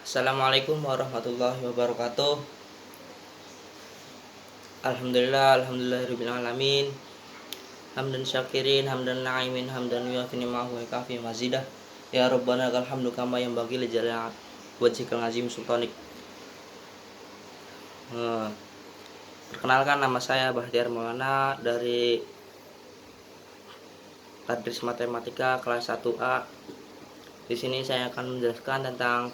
Assalamualaikum warahmatullahi wabarakatuh. Alhamdulillahirabbil alamin. Hamdan syakirin, hamdan na'imin, hamdan yuafi ni'amahu wa kafi mazidah. Ya Rabbana lakal hamdu kama yanbaghi li jalali wajhikal azim sultanik. Perkenalkan, nama saya Bahtiar Maulana dari Tadris Matematika kelas 1A. Di sini saya akan menjelaskan tentang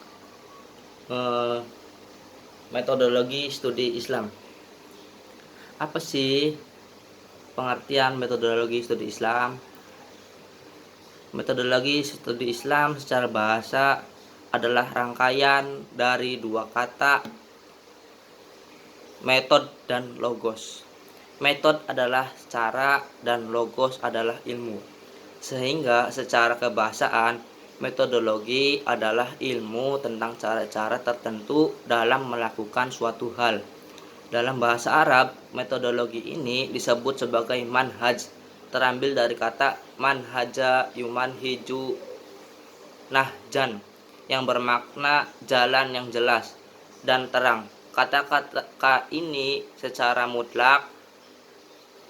metodologi studi Islam. Apa sih pengertian metodologi studi Islam? Metodologi studi Islam secara bahasa adalah rangkaian dari dua kata, metode dan logos. Metode adalah cara dan logos adalah ilmu. Sehingga secara kebahasaan, metodologi adalah ilmu tentang cara-cara tertentu dalam melakukan suatu hal. Dalam bahasa Arab, metodologi ini disebut sebagai manhaj, terambil dari kata manhaja yumanhiju nahjan, yang bermakna jalan yang jelas dan terang. Kata-kata ini secara mutlak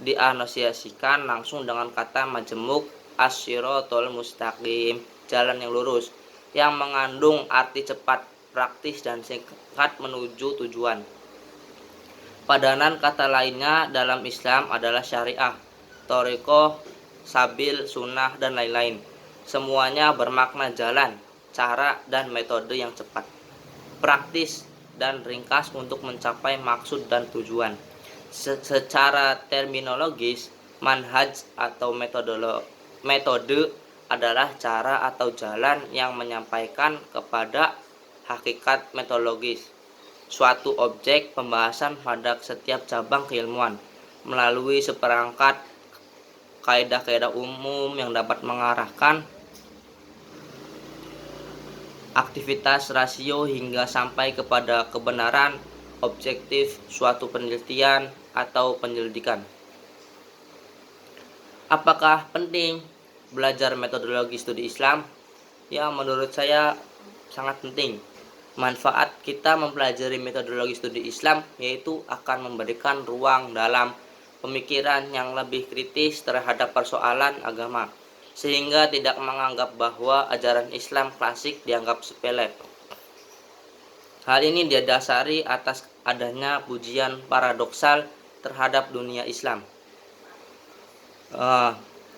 diasosiasikan langsung dengan kata majemuk as-siratal mustaqim, jalan yang lurus, yang mengandung arti cepat, praktis, dan singkat menuju tujuan. Padanan kata lainnya dalam Islam adalah syariah, thariqah, sabil, sunnah, dan lain-lain. Semuanya bermakna jalan, cara, dan metode yang cepat, praktis, dan ringkas untuk mencapai maksud dan tujuan. Secara terminologis, manhaj atau metode adalah cara atau jalan yang menyampaikan kepada hakikat metodologis suatu objek pembahasan pada setiap cabang keilmuan melalui seperangkat kaidah-kaidah umum yang dapat mengarahkan aktivitas rasio hingga sampai kepada kebenaran objektif suatu penelitian atau penyelidikan. Apakah penting belajar metodologi studi Islam? Ya, menurut saya sangat penting. Manfaat kita mempelajari metodologi studi Islam yaitu akan memberikan ruang dalam pemikiran yang lebih kritis terhadap persoalan agama, sehingga tidak menganggap bahwa ajaran Islam klasik dianggap sepele. Hal ini didasari atas adanya pujian paradoksal terhadap dunia Islam.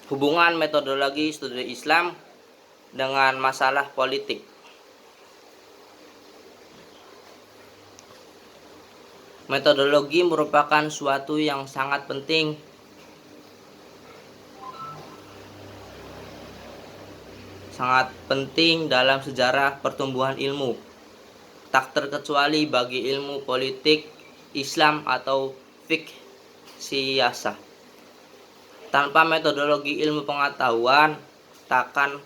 Hubungan metodologi studi Islam dengan masalah politik. Metodologi merupakan suatu yang sangat penting dalam sejarah pertumbuhan ilmu, tak terkecuali bagi ilmu politik Islam atau fiqh siyasah. Tanpa metodologi ilmu pengetahuan takkan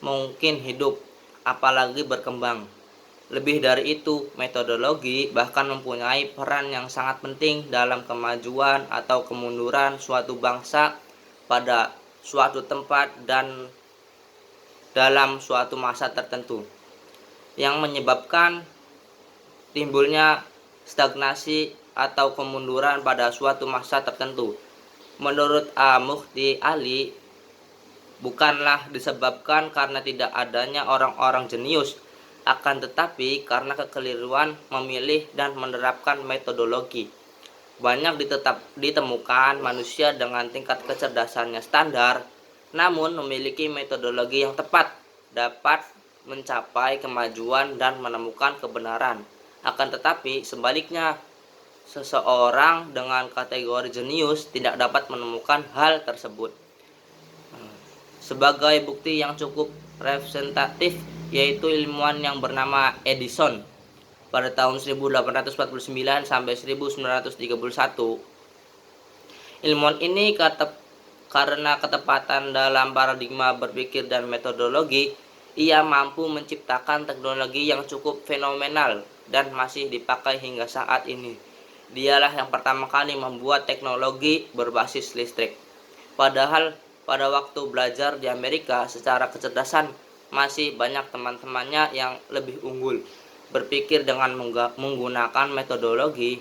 mungkin hidup, apalagi berkembang. Lebih dari itu, metodologi bahkan mempunyai peran yang sangat penting dalam kemajuan atau kemunduran suatu bangsa pada suatu tempat dan dalam suatu masa tertentu, yang menyebabkan timbulnya stagnasi atau kemunduran pada suatu masa tertentu. Menurut Muhti Ali, bukanlah disebabkan karena tidak adanya orang-orang jenius, akan tetapi karena kekeliruan memilih dan menerapkan metodologi. Banyak ditemukan manusia dengan tingkat kecerdasannya standar, namun memiliki metodologi yang tepat, dapat mencapai kemajuan dan menemukan kebenaran. Akan tetapi sebaliknya, seseorang dengan kategori jenius tidak dapat menemukan hal tersebut. Sebagai bukti yang cukup representatif, yaitu ilmuwan yang bernama Edison pada tahun 1849 sampai 1931. Ilmuwan ini karena ketepatan dalam paradigma berpikir dan metodologi, ia mampu menciptakan teknologi yang cukup fenomenal dan masih dipakai hingga saat ini. Dialah yang pertama kali membuat teknologi berbasis listrik. Padahal pada waktu belajar di Amerika, secara kecerdasan masih banyak teman-temannya yang lebih unggul. Berpikir dengan menggunakan metodologi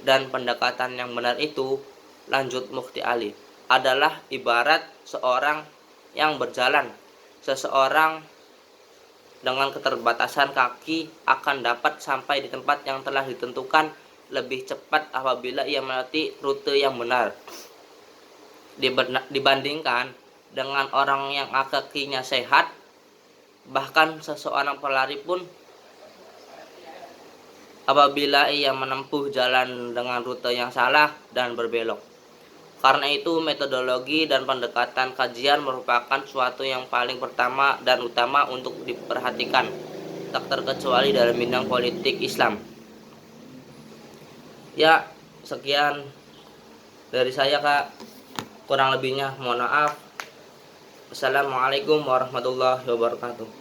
dan pendekatan yang benar itu, lanjut Mufti Ali, adalah ibarat seorang yang berjalan. Seseorang dengan keterbatasan kaki akan dapat sampai di tempat yang telah ditentukan lebih cepat apabila ia melewati rute yang benar dibandingkan dengan orang yang kakinya sehat. Bahkan seseorang pelari pun apabila ia menempuh jalan dengan rute yang salah dan berbelok. Karena itu, metodologi dan pendekatan kajian merupakan suatu yang paling pertama dan utama untuk diperhatikan, tak terkecuali dalam bidang politik Islam. Ya, sekian dari saya, Kak. Kurang lebihnya mohon maaf. Assalamualaikum warahmatullahi wabarakatuh.